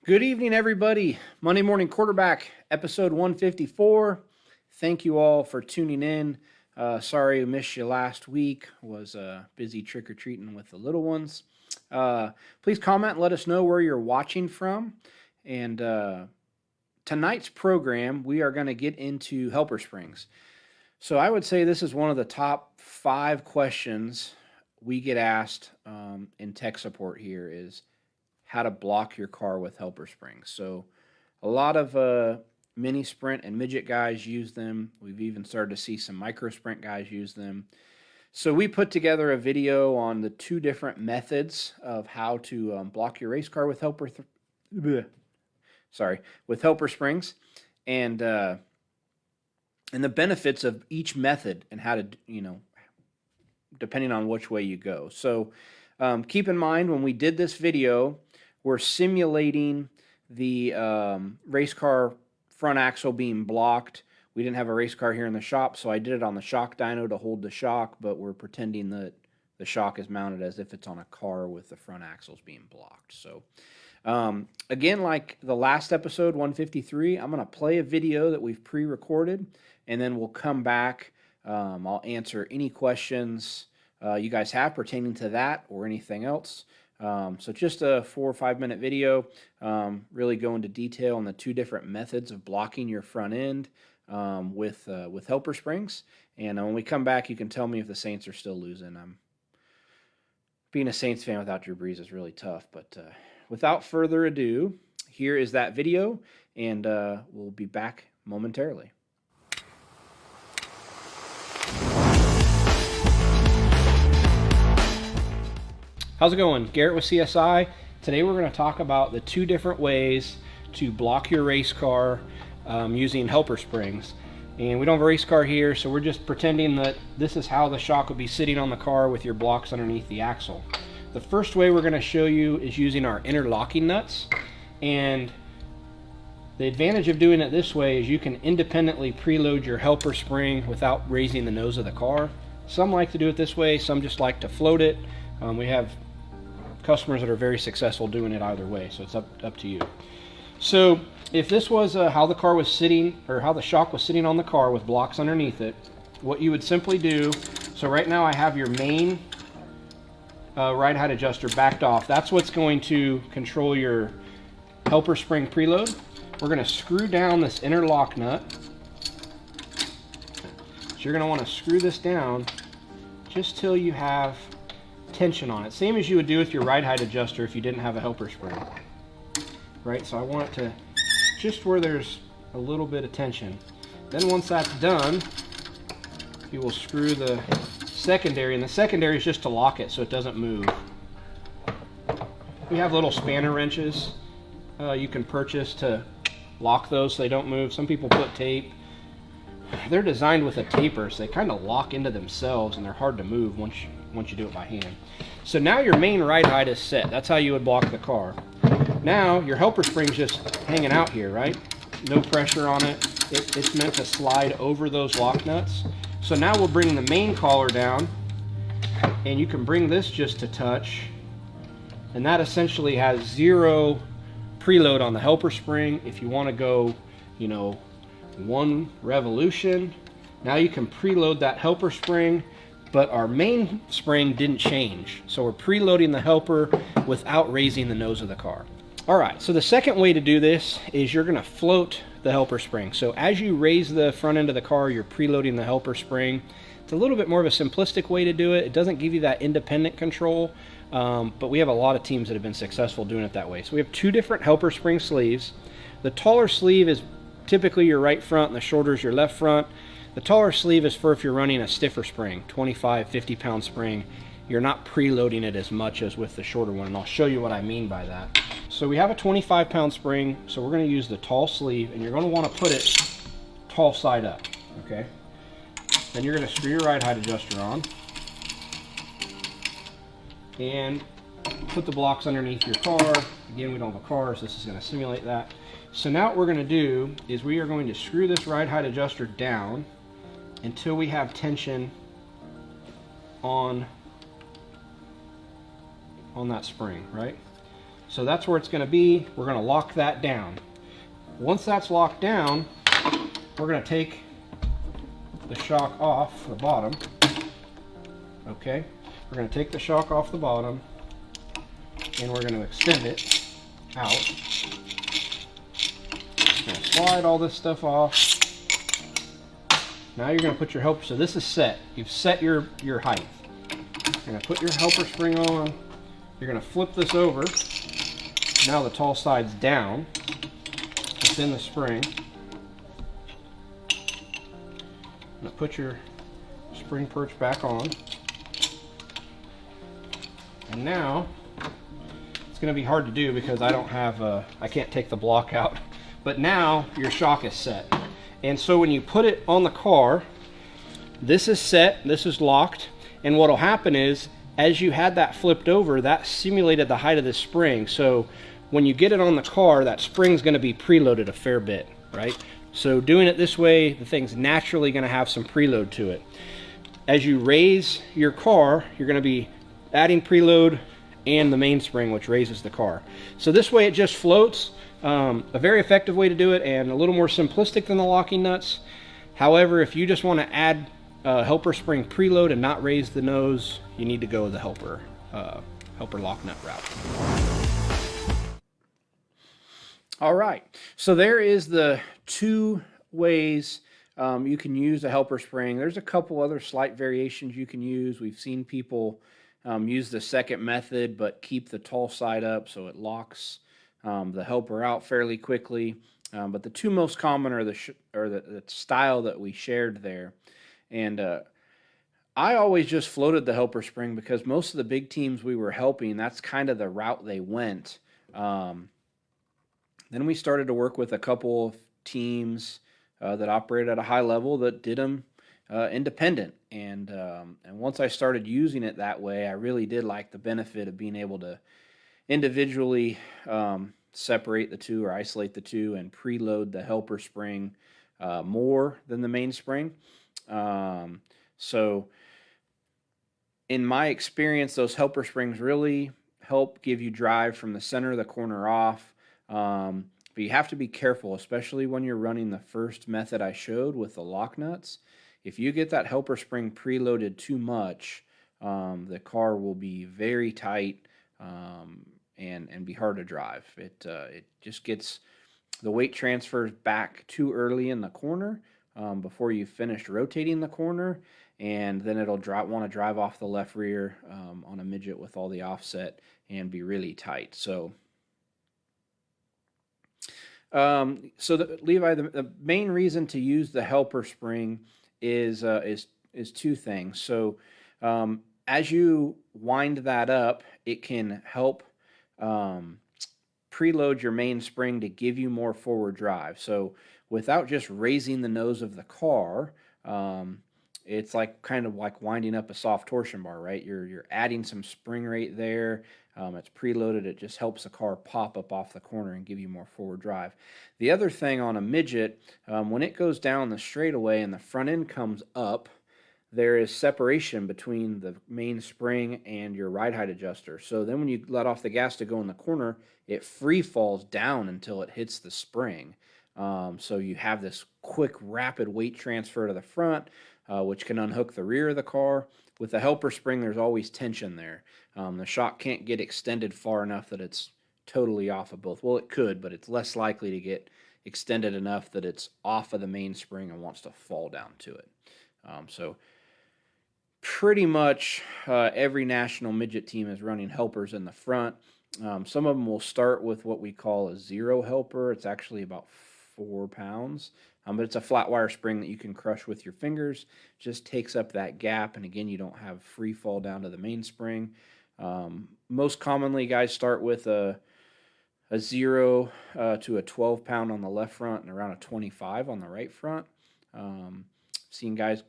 Good evening, everybody. Monday Morning Quarterback, episode 154. Thank you all for tuning in. Sorry I missed you last week. Was busy trick-or-treating with the little ones. Please comment and let us know where you're watching from. And tonight's program, we are going to get into helper springs. So I would say this is one of the top 5 questions we get asked in tech support here is how to block your car with helper springs. So a lot of mini sprint and midget guys use them. We've even started to see some micro sprint guys use them. So we put together a video on the 2 different methods of how to block your race car with helper springs, and the benefits of each method and how to, depending on which way you go. So keep in mind when we did this video, we're simulating the race car front axle being blocked. We didn't have a race car here in the shop, so I did it on the shock dyno to hold the shock, but we're pretending that the shock is mounted as if it's on a car with the front axles being blocked. So again, like the last episode, 153, I'm going to play a video that we've pre-recorded, and then we'll come back. I'll answer any questions you guys have pertaining to that or anything else. So just a 4 or 5 minute video, really go into detail on the 2 different methods of blocking your front end with helper springs. And when we come back, you can tell me if the Saints are still losing. Being a Saints fan without Drew Brees is really tough. But without further ado, here is that video, and we'll be back momentarily. How's it going? Garrett with CSI. Today we're going to talk about the 2 different ways to block your race car using helper springs. And we don't have a race car here, so we're just pretending that this is how the shock would be sitting on the car with your blocks underneath the axle. The first way we're going to show you is using our interlocking nuts. And the advantage of doing it this way is you can independently preload your helper spring without raising the nose of the car. Some like to do it this way, some just like to float it. We have customers that are very successful doing it either way, so it's up to you. So if this was how the car was sitting, or how the shock was sitting on the car with blocks underneath it, what you would simply do, so right now I have your main ride height adjuster backed off. That's what's going to control your helper spring preload. We're going to screw down this interlock nut. So you're going to want to screw this down just till you have tension on it, same as you would do with your ride height adjuster if you didn't have a helper spring, right? So I want it to just where there's a little bit of tension. Then once that's done, you will screw the secondary, and the secondary is just to lock it so it doesn't move. We have little spanner wrenches you can purchase to lock those so they don't move. Some people put tape. They're designed with a taper, so they kind of lock into themselves, and they're hard to move once you do it by hand. So now your main ride height is set. That's how you would block the car. Now your helper spring's just hanging out here, right? No pressure on it. It's meant to slide over those lock nuts. So now we'll bring the main collar down, and you can bring this just to touch, and that essentially has 0 preload on the helper spring. If you want to go, 1 revolution, now you can preload that helper spring, but our main spring didn't change. So we're preloading the helper without raising the nose of the car. All right, so the second way to do this is you're gonna float the helper spring. So as you raise the front end of the car, you're preloading the helper spring. It's a little bit more of a simplistic way to do it. It doesn't give you that independent control, but we have a lot of teams that have been successful doing it that way. So we have 2 different helper spring sleeves. The taller sleeve is typically your right front, and the shorter is your left front. The taller sleeve is for if you're running a stiffer spring, 25, 50-pound spring. You're not preloading it as much as with the shorter one, and I'll show you what I mean by that. So we have a 25-pound spring, so we're going to use the tall sleeve, and you're going to want to put it tall side up, okay? Then you're going to screw your ride height adjuster on, and put the blocks underneath your car. Again, we don't have a car, so this is going to simulate that. So now what we're going to do is we are going to screw this ride height adjuster down until we have tension on that spring, right? So that's where it's going to be. We're going to lock that down. Once that's locked down, we're going to take the shock off the bottom. Okay, we're going to take the shock off the bottom and we're going to extend it out. We're going to slide all this stuff off. Now you're going to put your helper, so this is set. You've set your height. You're going to put your helper spring on. You're going to flip this over. Now the tall side's down. It's in the spring. Going to put your spring perch back on. And now, it's going to be hard to do because I don't have I can't take the block out. But now your shock is set. And so when you put it on the car, this is set, this is locked, and what'll happen is, as you had that flipped over, that simulated the height of this spring. So when you get it on the car, that spring's going to be preloaded a fair bit, right? So doing it this way, the thing's naturally going to have some preload to it. As you raise your car, you're going to be adding preload and the mainspring, which raises the car. So this way it just floats. A very effective way to do it, and a little more simplistic than the locking nuts. However, if you just want to add helper spring preload and not raise the nose, you need to go the helper lock nut route. All right, so there is the two ways you can use a helper spring. There's a couple other slight variations you can use. We've seen people use the second method but keep the tall side up so it locks the helper out fairly quickly. But the two most common are the style that we shared there. And I always just floated the helper spring because most of the big teams we were helping, that's kind of the route they went. Then we started to work with a couple of teams that operated at a high level that did them independent. And once I started using it that way, I really did like the benefit of being able to individually separate the two or isolate the two and preload the helper spring more than the mainspring. So in my experience, those helper springs really help give you drive from the center of the corner off. But you have to be careful, especially when you're running the first method I showed with the lock nuts. If you get that helper spring preloaded too much, the car will be very tight and be hard to drive. It just gets the weight transfers back too early in the corner before you finished rotating the corner, and then it'll want to drive off the left rear on a midget with all the offset and be really tight. So Levi, the main reason to use the helper spring is two things. So as you wind that up, it can help preload your main spring to give you more forward drive. So without just raising the nose of the car, it's kind of like winding up a soft torsion bar, right? You're adding some spring rate there. It's preloaded. It just helps the car pop up off the corner and give you more forward drive. The other thing on a midget, when it goes down the straightaway and the front end comes up, there is separation between the main spring and your ride height adjuster. So then when you let off the gas to go in the corner, it free falls down until it hits the spring. So you have this quick, rapid weight transfer to the front, which can unhook the rear of the car. With the helper spring, there's always tension there. The shock can't get extended far enough that it's totally off of both. Well, it could, but it's less likely to get extended enough that it's off of the mainspring and wants to fall down to it. So pretty much every national midget team is running helpers in the front. Some of them will start with what we call a zero helper. It's actually about 4 pounds, but it's a flat wire spring that you can crush with your fingers. Just takes up that gap, and again, you don't have free fall down to the mainspring. Most commonly, guys start with a 0 to a 12 pound on the left front and around a 25 on the right front. Seen guys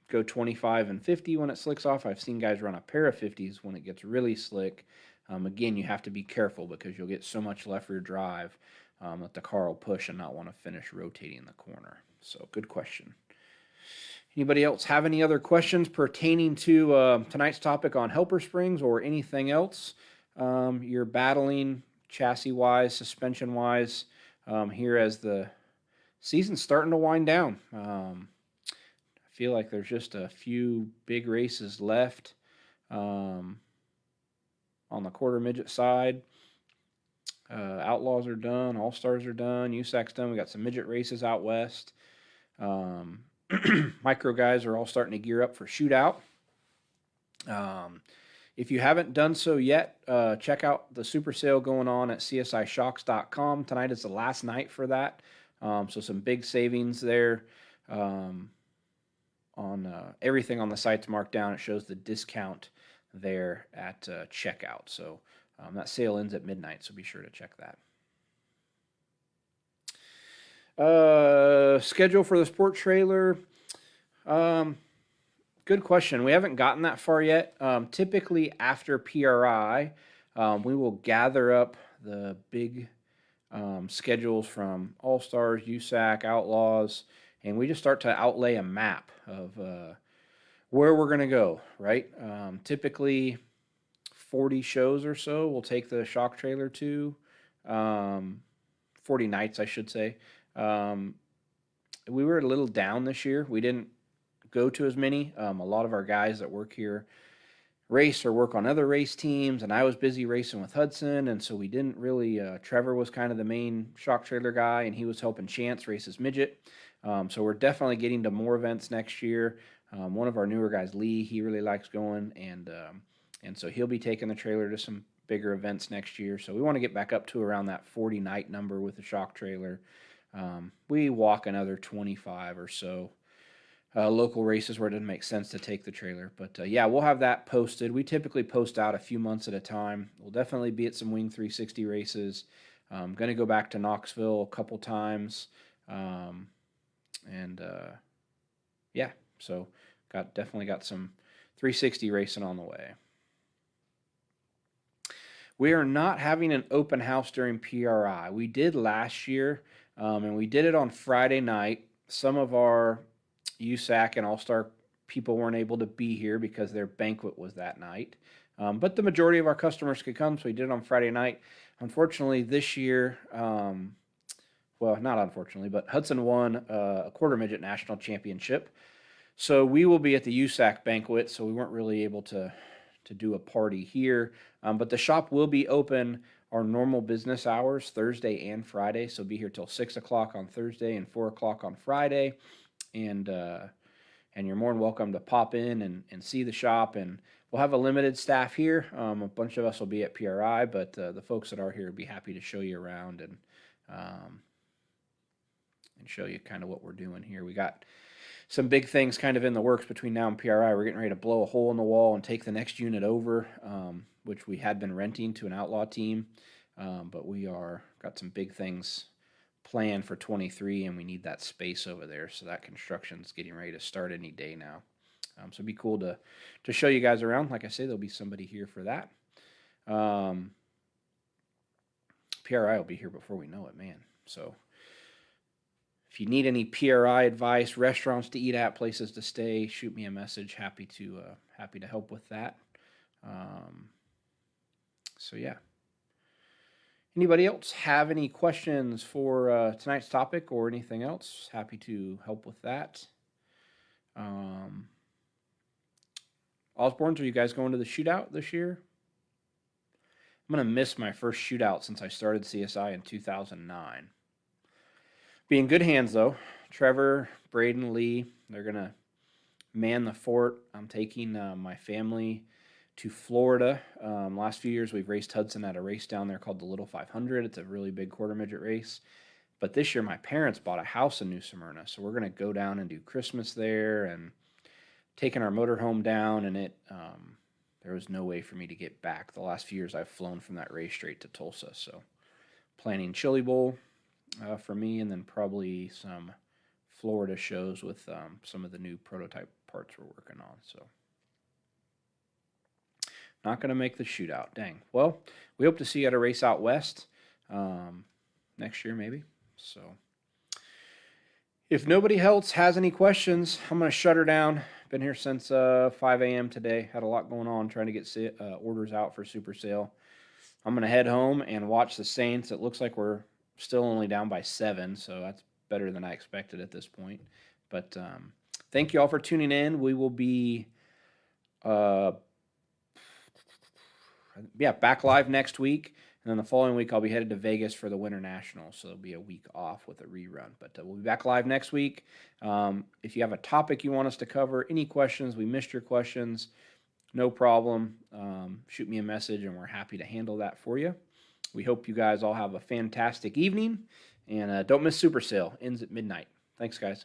go 25 and 50 when it slicks off. I've seen guys run a pair of 50s when it gets really slick. Again, you have to be careful because you'll get so much left rear drive that the car will push and not want to finish rotating the corner. So good question. Anybody else have any other questions pertaining to tonight's topic on helper springs or anything else you're battling chassis-wise, suspension-wise, here as the season's starting to wind down. I feel like there's just a few big races left on the quarter midget side. Outlaws are done. All-Stars are done. USAC's done. We got some midget races out west. Micro guys are all starting to gear up for shootout. If you haven't done so yet, check out the super sale going on at csishocks.com. Tonight is the last night for that. So some big savings there on everything on the site's marked down. It shows the discount there at checkout. So that sale ends at midnight, so be sure to check that. Schedule for the sport trailer. Good question. We haven't gotten that far yet. Typically after PRI, we will gather up the big schedules from All-Stars, USAC, Outlaws, and we just start to outlay a map of where we're going to go, right? Typically 40 shows or so we'll take the shock trailer to, 40 nights, I should say. We were a little down this year. We didn't go to as many. A lot of our guys that work here race or work on other race teams, and I was busy racing with Hudson, and so we didn't really, Trevor was kind of the main shock trailer guy, and he was helping Chance race his midget. So we're definitely getting to more events next year. One of our newer guys, Lee, he really likes going, and so he'll be taking the trailer to some bigger events next year. So we want to get back up to around that 40 night number with the shock trailer. We walk another 25 or so local races where it doesn't make sense to take the trailer. But yeah, we'll have that posted. We typically post out a few months at a time. We'll definitely be at some Wing 360 races. I'm going to go back to Knoxville a couple times. Yeah, so definitely got some 360 racing on the way. We are not having an open house during PRI. We did last year, and we did it on Friday night. Some of our USAC and All-Star people weren't able to be here because their banquet was that night. But the majority of our customers could come, so we did it on Friday night. Unfortunately, this year, well, not unfortunately, but Hudson won a quarter midget national championship. So we will be at the USAC banquet, so we weren't really able to do a party here. But the shop will be open our normal business hours, Thursday and Friday. So be here till 6 o'clock on Thursday and 4 o'clock on Friday. And you're more than welcome to pop in and see the shop. And we'll have a limited staff here. A bunch of us will be at PRI, but the folks that are here will be happy to show you around and show you kind of what we're doing here. We got some big things kind of in the works between now and PRI. We're getting ready to blow a hole in the wall and take the next unit over, which we had been renting to an outlaw team. But we got some big things planned for 23, and we need that space over there. So that construction's getting ready to start any day now. So it'd be cool to show you guys around. Like I say, there'll be somebody here for that. PRI will be here before we know it, man. So if you need any PRI advice, restaurants to eat at, places to stay, shoot me a message. Happy to help with that. So yeah. Anybody else have any questions for tonight's topic or anything else? Happy to help with that. Osborne's, are you guys going to the shootout this year? I'm going to miss my first shootout since I started CSI in 2009. Be in good hands, though. Trevor, Braden, Lee, they're going to man the fort. I'm taking my family to Florida. Last few years, we've raced Hudson at a race down there called the Little 500. It's a really big quarter midget race. But this year, my parents bought a house in New Smyrna, so we're going to go down and do Christmas there and taking our motorhome down, and there was no way for me to get back. The last few years, I've flown from that race straight to Tulsa, so planning Chili Bowl for me, and then probably some Florida shows with some of the new prototype parts we're working on. So not going to make the shootout. Dang. Well, we hope to see you at a race out west next year maybe. So if nobody else has any questions, I'm going to shut her down. Been here since 5 a.m. today. Had a lot going on trying to get orders out for Super Sale. I'm going to head home and watch the Saints. It looks like we're still only down by 7, so that's better than I expected at this point. But thank you all for tuning in. We will be, back live next week. And then the following week, I'll be headed to Vegas for the Winter Nationals, so it'll be a week off with a rerun. But we'll be back live next week. If you have a topic you want us to cover, any questions, we missed your questions, no problem. Shoot me a message, and we're happy to handle that for you. We hope you guys all have a fantastic evening, and don't miss Super Sale. Ends at midnight. Thanks, guys.